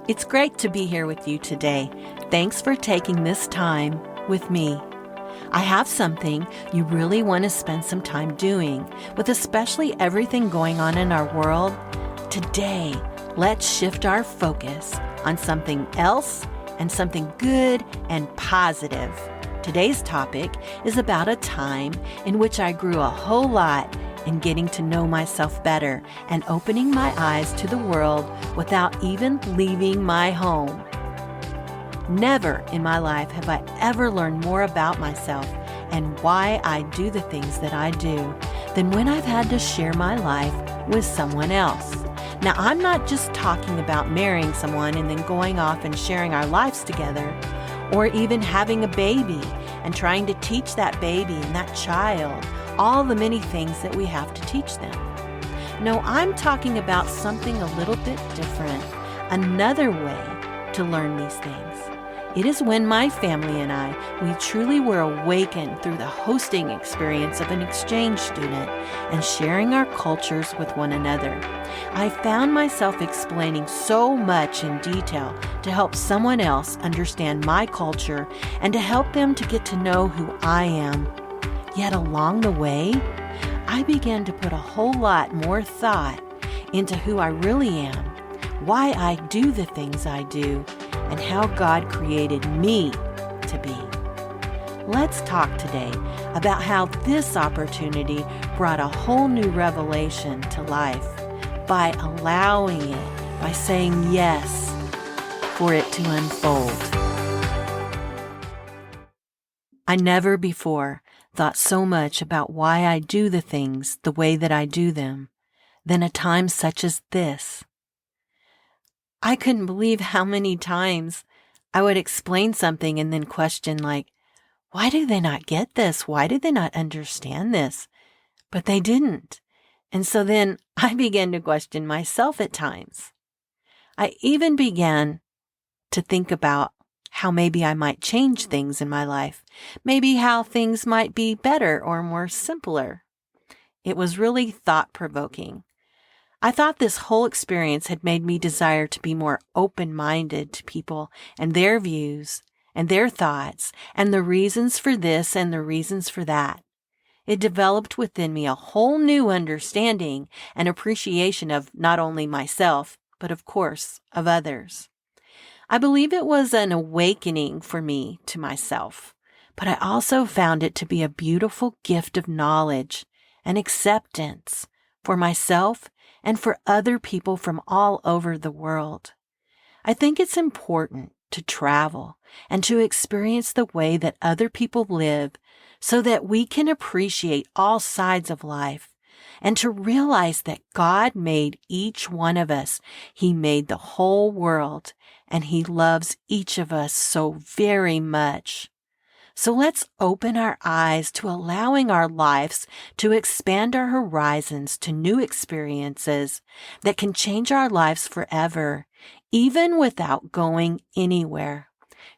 It's great to be here with you today. Thanks for taking this time with me. I have something you really want to spend some time doing, with especially everything going on in our world. Today, let's shift our focus on something else and something good and positive. Today's topic is about a time in which I grew a whole lot in getting to know myself better and opening my eyes to the world without even leaving my home. Never in my life have I ever learned more about myself and why I do the things that I do than when I've had to share my life with someone else. Now, I'm not just talking about marrying someone and then going off and sharing our lives together, or even having a baby and trying to teach that baby and that child all the many things that we have to teach them. No, I'm talking about something a little bit different, another way to learn these things. It is when my family and I, we truly were awakened through the hosting experience of an exchange student and sharing our cultures with one another. I found myself explaining so much in detail to help someone else understand my culture and to help them to get to know who I am. Yet along the way, I began to put a whole lot more thought into who I really am, why I do the things I do, and how God created me to be. Let's talk today about how this opportunity brought a whole new revelation to life by allowing it, by saying yes for it to unfold. I never before thought so much about why I do the things the way that I do them than a time such as this. I couldn't believe how many times I would explain something and then question like, why do they not get this? Why do they not understand this? But they didn't. And so then I began to question myself at times. I even began to think about how maybe I might change things in my life, maybe how things might be better or more simpler. It was really thought-provoking. I thought this whole experience had made me desire to be more open-minded to people and their views and their thoughts and the reasons for this and the reasons for that. It developed within me a whole new understanding and appreciation of not only myself, but of course, of others. I believe it was an awakening for me to myself, but I also found it to be a beautiful gift of knowledge and acceptance for myself and for other people from all over the world. I think it's important to travel and to experience the way that other people live so that we can appreciate all sides of life and to realize that God made each one of us. He made the whole world, and He loves each of us so very much. So let's open our eyes to allowing our lives to expand our horizons to new experiences that can change our lives forever, even without going anywhere.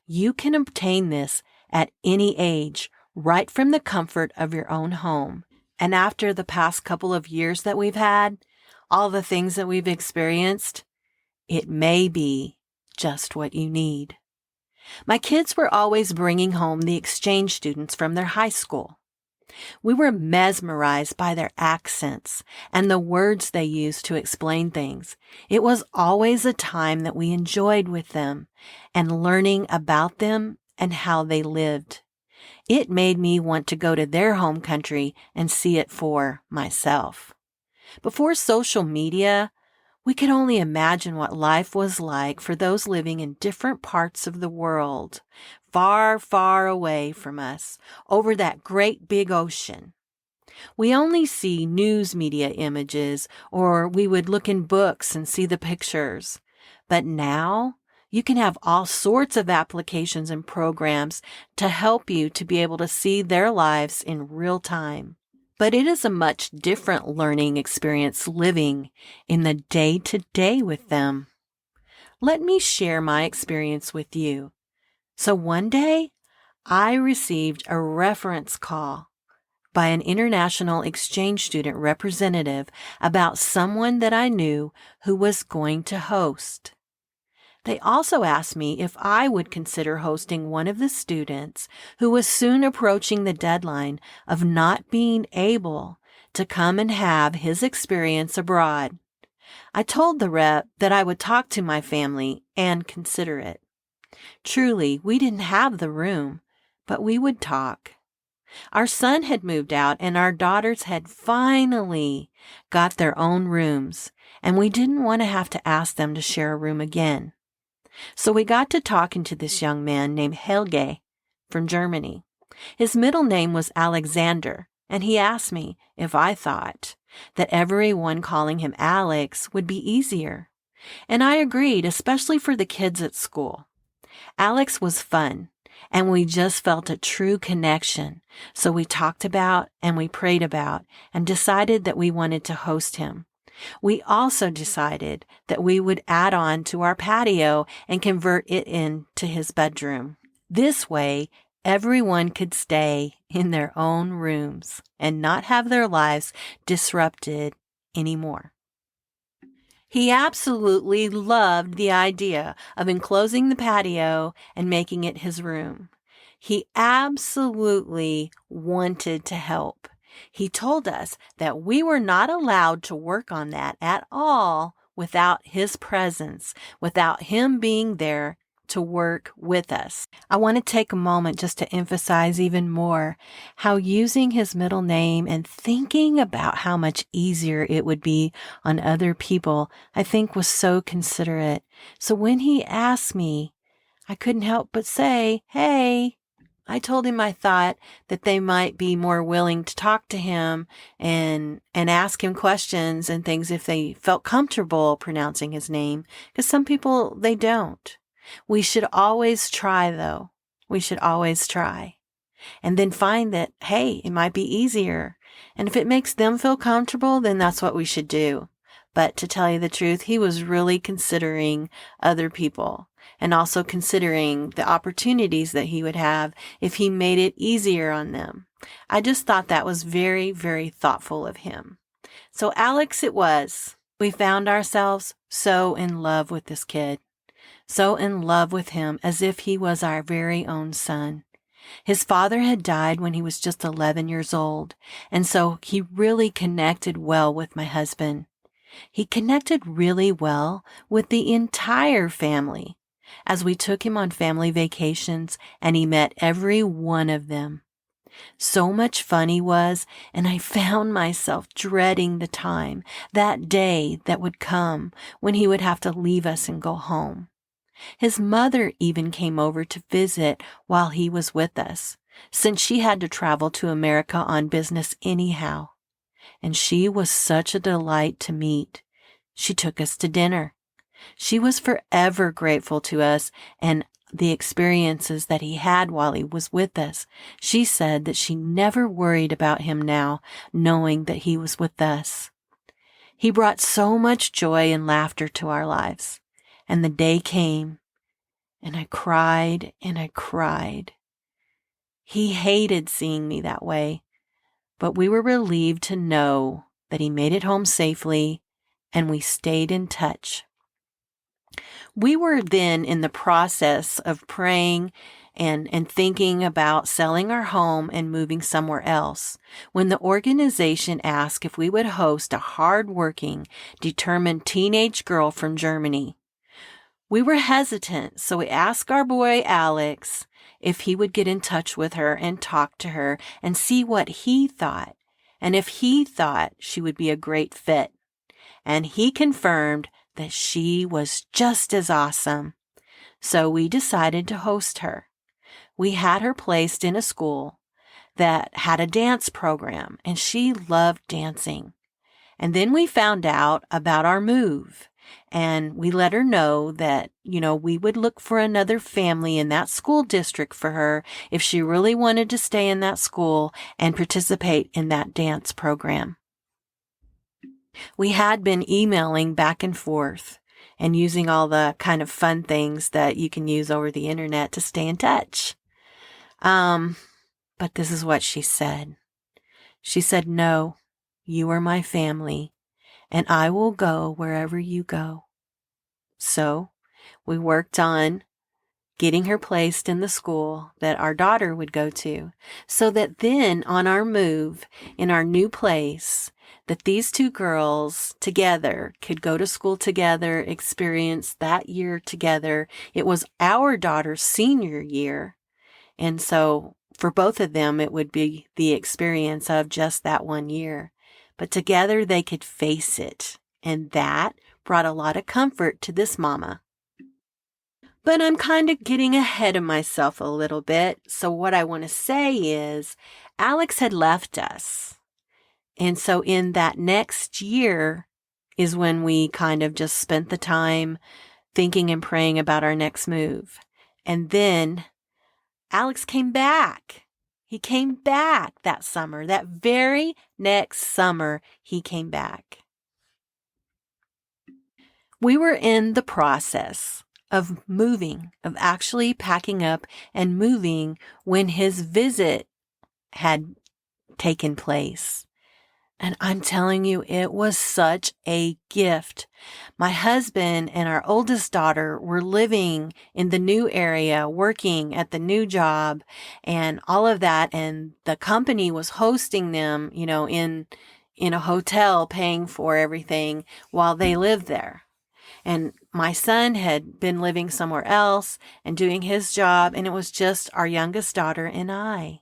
You can obtain this at any age, right from the comfort of your own home. And after the past couple of years that we've had, all the things that we've experienced, it may be just what you need. My kids were always bringing home the exchange students from their high school. We were mesmerized by their accents and the words they used to explain things. It was always a time that we enjoyed with them and learning about them and how they lived. It made me want to go to their home country and see it for myself. Before social media, we could only imagine what life was like for those living in different parts of the world, far, far away from us, over that great big ocean. We only see news media images, or we would look in books and see the pictures. But now, you can have all sorts of applications and programs to help you to be able to see their lives in real time. But it is a much different learning experience living in the day-to-day with them. Let me share my experience with you. So one day, I received a reference call by an international exchange student representative about someone that I knew who was going to host. They also asked me if I would consider hosting one of the students who was soon approaching the deadline of not being able to come and have his experience abroad. I told the rep that I would talk to my family and consider it. Truly, we didn't have the room, but we would talk. Our son had moved out and our daughters had finally got their own rooms, and we didn't want to have to ask them to share a room again. So we got to talking to this young man named Helge from Germany. His middle name was Alexander, and he asked me if I thought that everyone calling him Alex would be easier. And I agreed, especially for the kids at school. Alex was fun, and we just felt a true connection. So we talked about and we prayed about and decided that we wanted to host him. We also decided that we would add on to our patio and convert it into his bedroom. This way, everyone could stay in their own rooms and not have their lives disrupted anymore. He absolutely loved the idea of enclosing the patio and making it his room. He absolutely wanted to help. He told us that we were not allowed to work on that at all without his presence, without him being there to work with us. I want to take a moment just to emphasize even more how using his middle name and thinking about how much easier it would be on other people, I think was so considerate. So when he asked me, I couldn't help but say, hey. I told him I thought that they might be more willing to talk to him and ask him questions and things if they felt comfortable pronouncing his name, because some people, they don't. We should always try, though. We should always try. And then find that, hey, it might be easier. And if it makes them feel comfortable, then that's what we should do. But to tell you the truth, he was really considering other people and also considering the opportunities that he would have if he made it easier on them. I just thought that was very, very thoughtful of him. So Alex it was. We found ourselves so in love with this kid, so in love with him as if he was our very own son. His father had died when he was just 11 years old, and so he really connected well with my husband. He connected really well with the entire family as we took him on family vacations and he met every one of them. So much fun he was, and I found myself dreading the time, that day that would come when he would have to leave us and go home. His mother even came over to visit while he was with us, since she had to travel to America on business anyhow. And she was such a delight to meet. She took us to dinner. She was forever grateful to us and the experiences that he had while he was with us. She said that she never worried about him now, knowing that he was with us. He brought so much joy and laughter to our lives. And the day came, and I cried and I cried. He hated seeing me that way, but we were relieved to know that he made it home safely, and we stayed in touch. We were then in the process of praying and thinking about selling our home and moving somewhere else when the organization asked if we would host a hardworking, determined teenage girl from Germany. We were hesitant, so we asked our boy Alex if he would get in touch with her and talk to her and see what he thought, and if he thought she would be a great fit. And he confirmed that she was just as awesome. So we decided to host her. We had her placed in a school that had a dance program, and she loved dancing. And then we found out about our move, and we let her know that, we would look for another family in that school district for her if she really wanted to stay in that school and participate in that dance program. We had been emailing back and forth and using all the kind of fun things that you can use over the internet to stay in touch. But this is what she said. She said, "No, you are my family, and I will go wherever you go." So We worked on getting her placed in the school that our daughter would go to, so that then on our move in our new place, that these two girls together could go to school together, experience that year together. It was our daughter's senior year. And so for both of them, it would be the experience of just that one year. But together they could face it. And that brought a lot of comfort to this mama. But I'm kind of getting ahead of myself a little bit. So what I want to say is Alex had left us. And so in that next year is when we kind of just spent the time thinking and praying about our next move. And then Alex came back. He came back that summer. That very next summer, he came back. We were in the process of moving, of actually packing up and moving when his visit had taken place. And I'm telling you, it was such a gift. My husband and our oldest daughter were living in the new area, working at the new job and all of that. And the company was hosting them, in a hotel, paying for everything while they lived there. And my son had been living somewhere else and doing his job. And it was just our youngest daughter and I.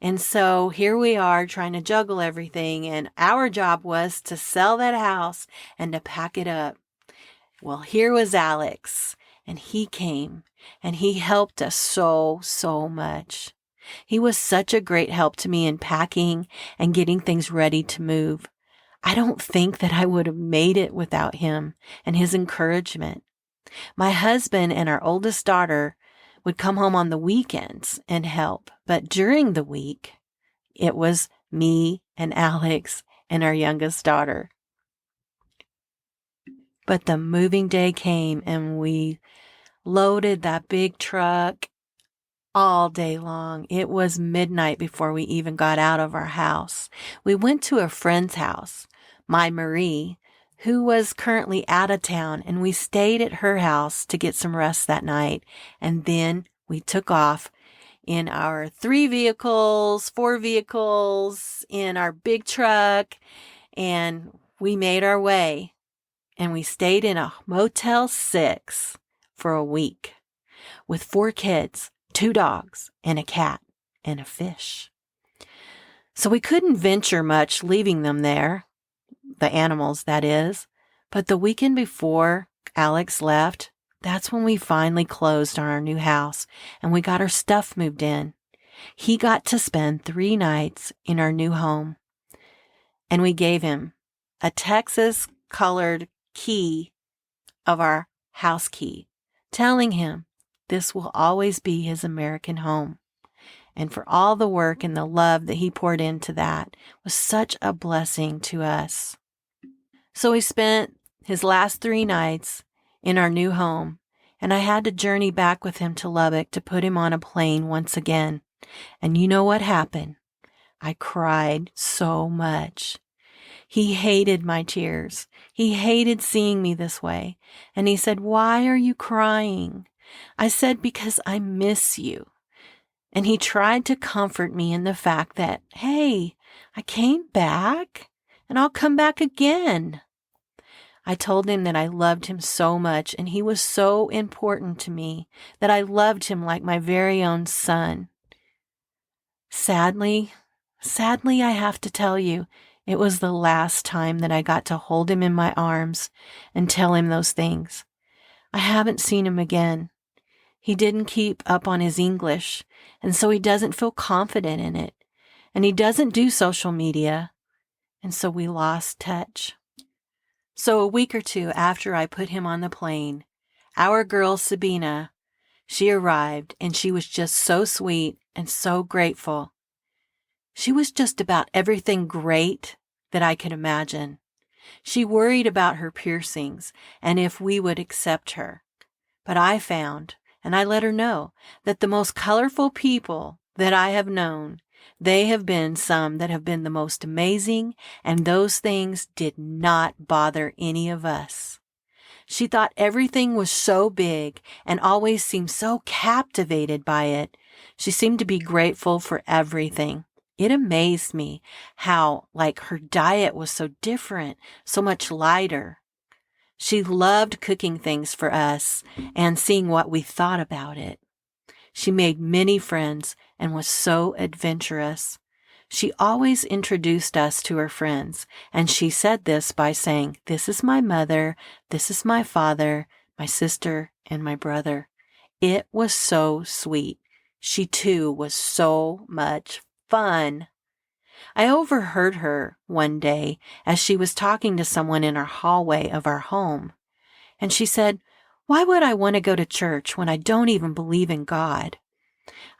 And so here we are trying to juggle everything. And our job was to sell that house and to pack it up. Well, here was Alex, and he came and he helped us so, so much. He was such a great help to me in packing and getting things ready to move. I don't think that I would have made it without him and his encouragement. My husband and our oldest daughter would come home on the weekends and help. But during the week, it was me and Alex and our youngest daughter. But the moving day came and we loaded that big truck all day long. It was midnight before we even got out of our house. We went to a friend's house, my Marie, who was currently out of town, and we stayed at her house to get some rest that night. And then we took off in our 3 vehicles, 4 vehicles, in our big truck, and we made our way. And we stayed in a Motel 6 for a week with 4 kids, 2 dogs, and a cat, and a fish. So we couldn't venture much leaving them there. The animals, that is. But the weekend before Alex left, that's when we finally closed on our new house and we got our stuff moved in. He got to spend 3 nights in our new home. And we gave him a Texas colored key of our house key, telling him this will always be his American home. And for all the work and the love that he poured into that was such a blessing to us. So he spent his last 3 nights in our new home, and I had to journey back with him to Lubbock to put him on a plane once again. And you know what happened? I cried so much. He hated my tears. He hated seeing me this way. And he said, "Why are you crying?" I said, "Because I miss you." And he tried to comfort me in the fact that, hey, I came back and I'll come back again. I told him that I loved him so much and he was so important to me that I loved him like my very own son. Sadly, I have to tell you, it was the last time that I got to hold him in my arms and tell him those things. I haven't seen him again. He didn't keep up on his English, and so he doesn't feel confident in it. And he doesn't do social media, and so we lost touch. So a week or 2 after I put him on the plane, our girl Sabina, she arrived, and she was just so sweet and so grateful. She was just about everything great that I could imagine. She worried about her piercings and if we would accept her. But I found, and I let her know, that the most colorful people that I have known, they have been some that have been the most amazing, and those things did not bother any of us. She thought everything was so big and always seemed so captivated by it. She seemed to be grateful for everything. It amazed me how, her diet was so different, so much lighter. She loved cooking things for us and seeing what we thought about it. She made many friends and was so adventurous. She always introduced us to her friends, and she said this by saying, "This is my mother, this is my father, my sister, and my brother." It was so sweet. She too was so much fun. I overheard her one day as she was talking to someone in our hallway of our home, and she said, "Why would I want to go to church when I don't even believe in God?"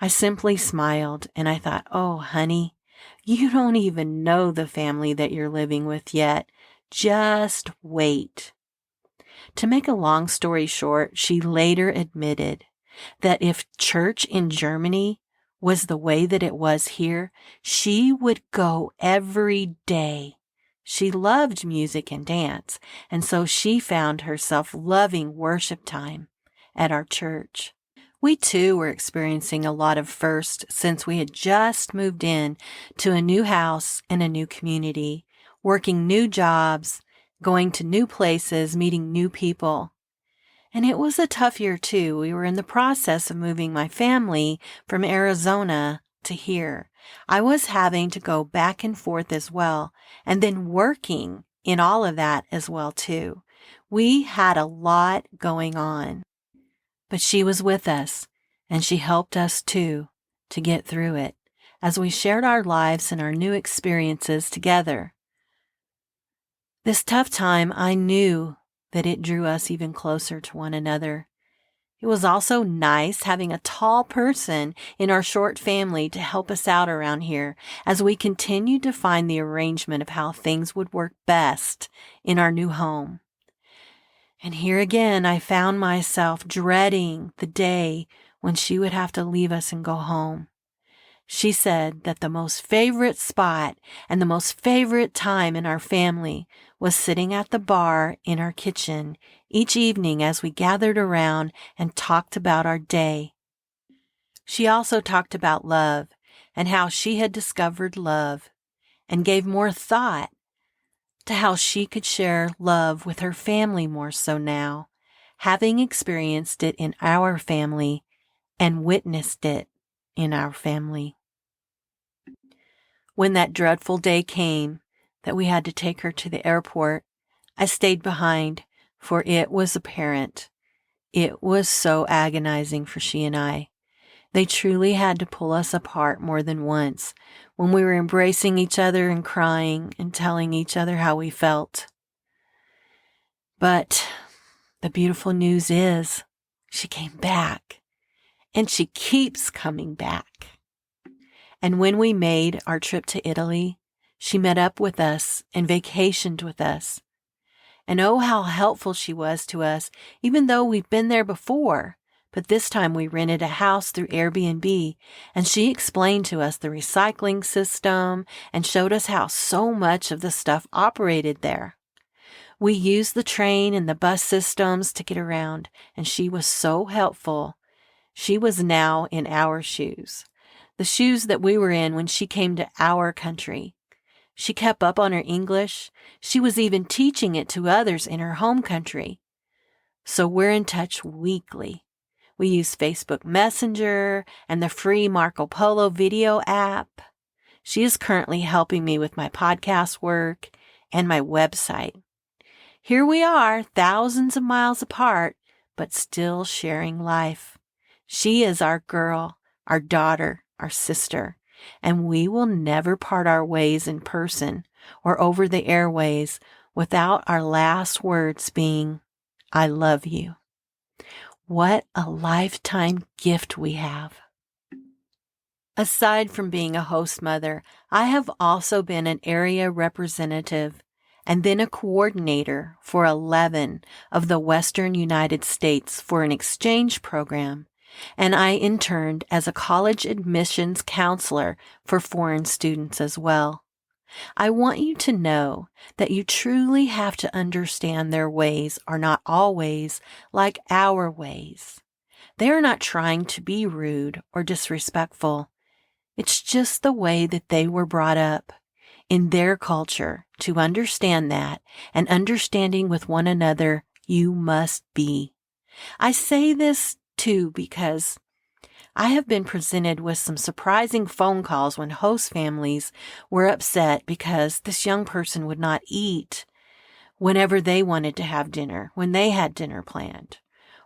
I simply smiled and I thought, "Oh, honey, you don't even know the family that you're living with yet. Just wait." To make a long story short, she later admitted that if church in Germany was the way that it was here, she would go every day. She loved music and dance, and so she found herself loving worship time at our church. We too were experiencing a lot of firsts since we had just moved in to a new house and a new community, working new jobs, going to new places, meeting new people. And it was a tough year too. We were in the process of moving my family from Arizona to here. I was having to go back and forth as well, and then working in all of that as well too. We had a lot going on. But she was with us, and she helped us too to get through it as we shared our lives and our new experiences together. This tough time, I knew that it drew us even closer to one another. It was also nice having a tall person in our short family to help us out around here as we continued to find the arrangement of how things would work best in our new home. And here again, I found myself dreading the day when she would have to leave us and go home. She said that the most favorite spot and the most favorite time in our family was sitting at the bar in our kitchen each evening as we gathered around and talked about our day. She also talked about love and how she had discovered love and gave more thought to how she could share love with her family more so now, having experienced it in our family and witnessed it in our family. When that dreadful day came that we had to take her to the airport, I stayed behind, for it was apparent. It was so agonizing for she and I. They truly had to pull us apart more than once when we were embracing each other and crying and telling each other how we felt. But the beautiful news is she came back, and she keeps coming back. And when we made our trip to Italy, she met up with us and vacationed with us. And oh, how helpful she was to us, even though we've been there before. But this time we rented a house through Airbnb, and she explained to us the recycling system and showed us how so much of the stuff operated there. We used the train and the bus systems to get around, and she was so helpful. She was now in our shoes, the shoes that we were in when she came to our country. She kept up on her English. She was even teaching it to others in her home country. So we're in touch weekly. We use Facebook Messenger and the free Marco Polo video app. She is currently helping me with my podcast work and my website. Here we are, thousands of miles apart, but still sharing life. She is our girl, our daughter, our sister, and we will never part our ways in person or over the airways without our last words being, "I love you." What a lifetime gift we have. Aside from being a host mother, I have also been an area representative and then a coordinator for 11 of the Western United States for an exchange program, and I interned as a college admissions counselor for foreign students as well. I want you to know that you truly have to understand their ways are not always like our ways. They are not trying to be rude or disrespectful. It's just the way that they were brought up in their culture. To understand that and understanding with one another, you must be. I say this too because I have been presented with some surprising phone calls when host families were upset because this young person would not eat whenever they wanted to have dinner, when they had dinner planned.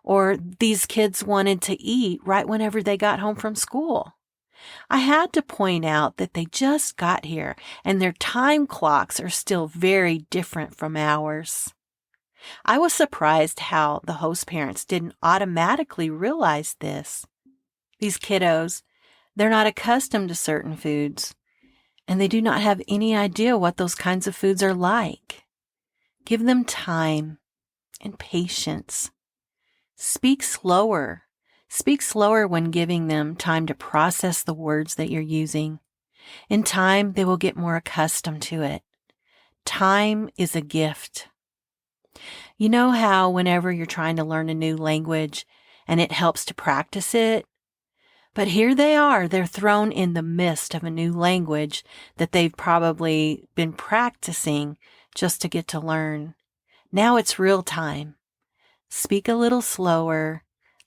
Or these kids wanted to eat right whenever they got home from school. I had to point out that they just got here and their time clocks are still very different from ours. I was surprised how the host parents didn't automatically realize this. These kiddos, they're not accustomed to certain foods, and they do not have any idea what those kinds of foods are like. Give them time and patience. Speak slower. Speak slower when giving them time to process the words that you're using. In time, they will get more accustomed to it. Time is a gift. You know how whenever you're trying to learn a new language and it helps to practice it? But here they are, they're thrown in the midst of a new language that they've probably been practicing just to get to learn. Now it's real time. Speak a little slower.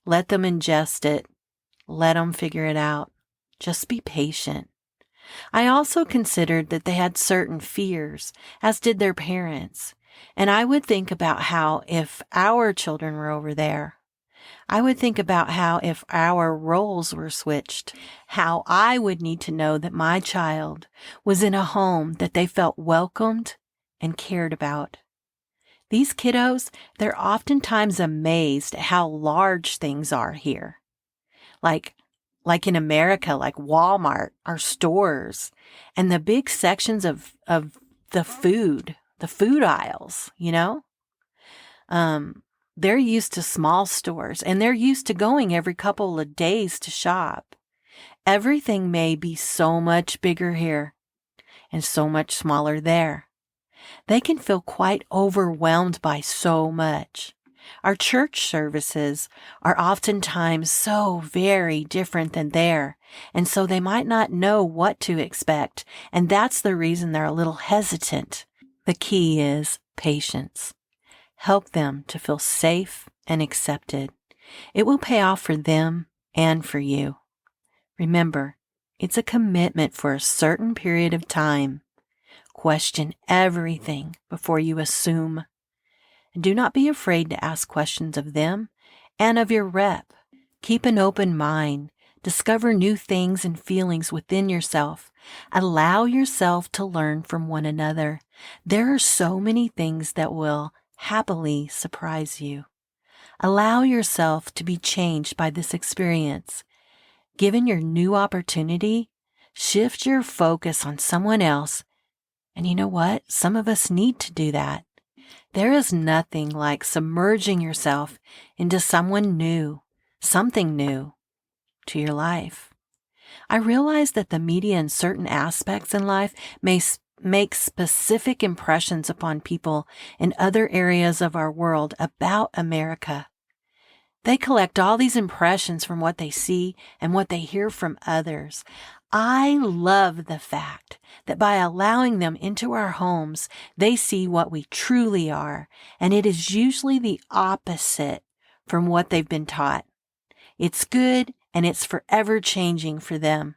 Let them ingest it. Let them figure it out. Just be patient. I also considered that they had certain fears, as did their parents. And I would think about how if our children were over there, I would think about how if our roles were switched, how I would need to know that my child was in a home that they felt welcomed and cared about. These kiddos, they're oftentimes amazed at how large things are here. Like in America, like Walmart, our stores, and the big sections of the food aisles, you know? They're used to small stores and they're used to going every couple of days to shop. Everything may be so much bigger here and so much smaller there. They can feel quite overwhelmed by so much. Our church services are oftentimes so very different than there, and so they might not know what to expect, and that's the reason they're a little hesitant. The key is patience. Help them to feel safe and accepted. It will pay off for them and for you. Remember, it's a commitment for a certain period of time. Question everything before you assume. And do not be afraid to ask questions of them and of your rep. Keep an open mind. Discover new things and feelings within yourself. Allow yourself to learn from one another. There are so many things that will happily surprise you. Allow yourself to be changed by this experience. Given your new opportunity, shift your focus on someone else. And you know what? Some of us need to do that. There is nothing like submerging yourself into someone new, something new to your life. I realize that the media in certain aspects in life may make specific impressions upon people in other areas of our world about America. They collect all these impressions from what they see and what they hear from others. I love the fact that by allowing them into our homes, they see what we truly are, and it is usually the opposite from what they've been taught. It's good and it's forever changing for them.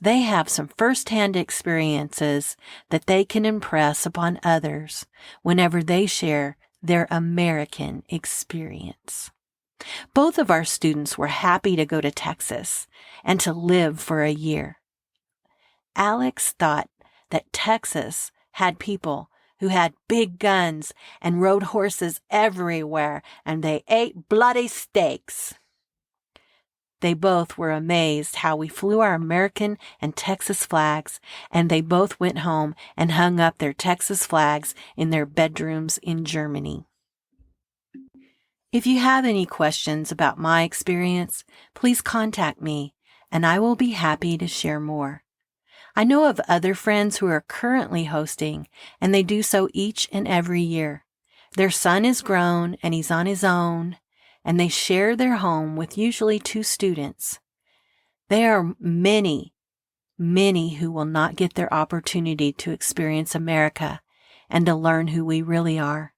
They have some firsthand experiences that they can impress upon others whenever they share their American experience. Both of our students were happy to go to Texas and to live for a year. Alex thought that Texas had people who had big guns and rode horses everywhere, and they ate bloody steaks. They both were amazed how we flew our American and Texas flags, and they both went home and hung up their Texas flags in their bedrooms in Germany. If you have any questions about my experience, please contact me, and I will be happy to share more. I know of other friends who are currently hosting, and they do so each and every year. Their son is grown and he's on his own, and they share their home with usually 2 students. There are many who will not get their opportunity to experience America and to learn who we really are.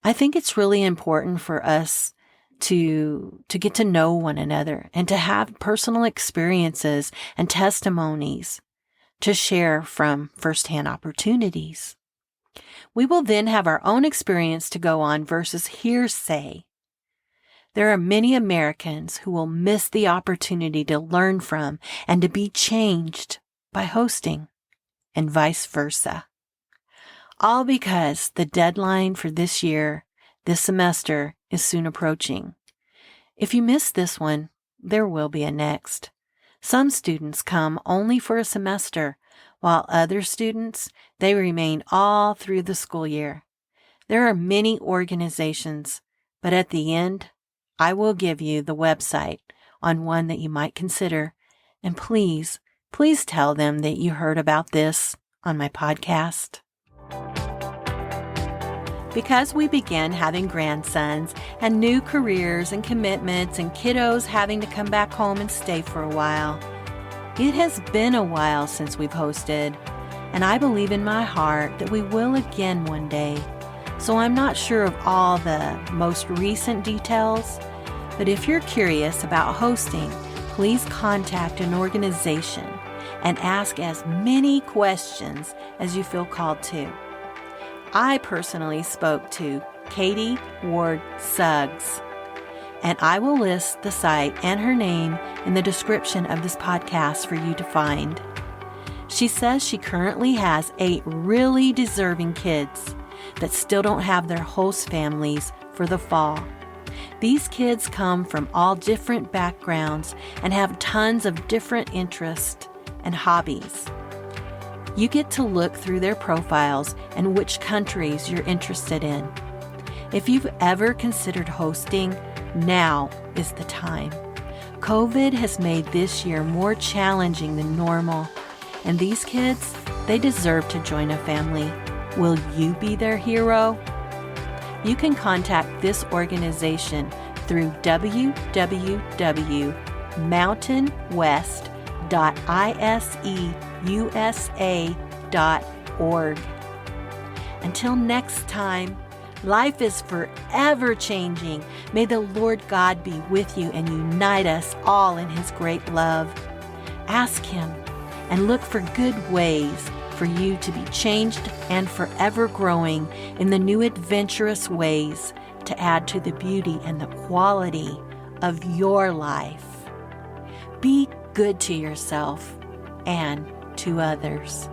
I think it's really important for us to get to know one another and to have personal experiences and testimonies to share from firsthand opportunities. We will then have our own experience to go on versus hearsay. There are many Americans who will miss the opportunity to learn from and to be changed by hosting, and vice versa. All because the deadline for this semester, is soon approaching. If you miss this one, there will be a next. Some students come only for a semester, while other students, they remain all through the school year. There are many organizations, but at the end, I will give you the website on one that you might consider. And please tell them that you heard about this on my podcast. Because we began having grandsons and new careers and commitments and kiddos having to come back home and stay for a while, it has been a while since we've hosted, and I believe in my heart that we will again one day. So I'm not sure of all the most recent details, but if you're curious about hosting, please contact an organization and ask as many questions as you feel called to. I personally spoke to Katie Ward Suggs, and I will list the site and her name in the description of this podcast for you to find. She says she currently has 8 really deserving kids that still don't have their host families for the fall. These kids come from all different backgrounds and have tons of different interests and hobbies. You get to look through their profiles and which countries you're interested in. If you've ever considered hosting, now is the time. COVID has made this year more challenging than normal, and these kids, they deserve to join a family. Will you be their hero? You can contact this organization through www.mountainwest.iseusa.org. Until next time, life is forever changing. May the Lord God be with you and unite us all in His great love. Ask Him and look for good ways for you to be changed and forever growing in the new adventurous ways to add to the beauty and the quality of your life. Be good to yourself and to others.